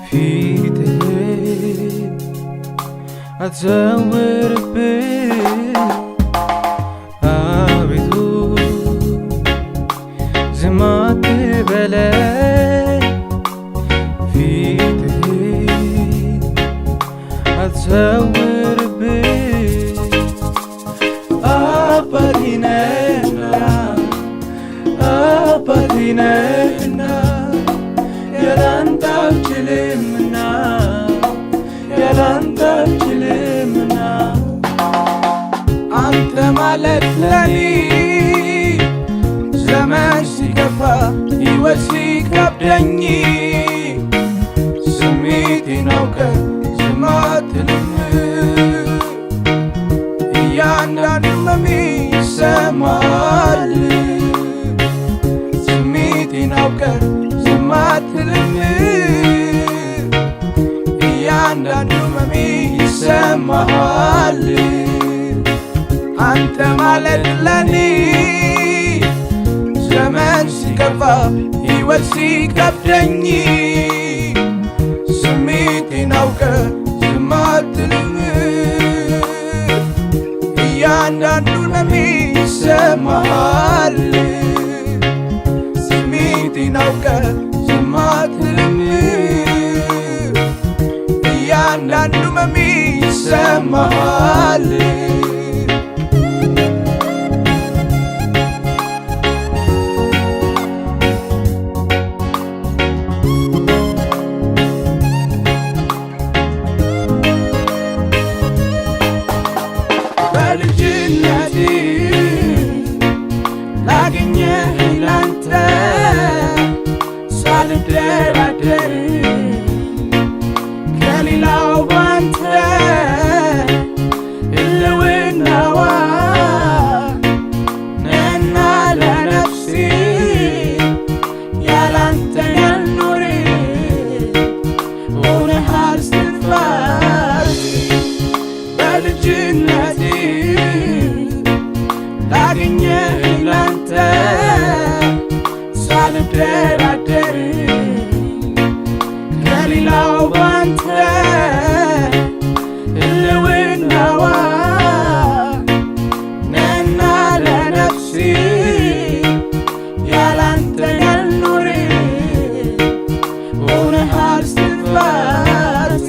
ፊትህ አትዘውርብኝ አቤቱ ዝም አትበለኝ ፊትህ አትዘውርብኝ አባቴ ነህና አባቴ ነህና ያላንተ አልችልምና ያላንተ አልችልምና አንተ ማለት ለኔ ዘመን ሲከፋ ሕይወት ሲከብደኝ ስሜቴን አውቀህ ዝም አትልም እያንዳንዱ ህመሜ ይሰማል ስሜቴን አውቀህ ዝም አትልም እያንዳንዱ ህመሜ ይሰማል አንተ ማለት ለኔ ዘመን ሲከፋ ሕይወት ሲከብደኝ ስሜቴን አውቀህ ዝም አትልም እያንዳንዱ ህመሜ ይሰማል ስሜቴን አውቀህ ዝም አትልም እያንዳንዱ ህመሜ ይሰማል ላገኘህ ላንተ ሳልደራደር ከሌላው ባንተ ህልውናዋ ነህና ለነፍሴ ያላንተ ያልኖር ሆነሃል እስትንፋሴ በልጅነቴ ላገኘህ ላንተ ሳልደራደር ከሌላው ባንተ ህልውናዋ ነህና ለነፍሴ ያላንተ ያልኖር ሆነሃል እስትንፋሴ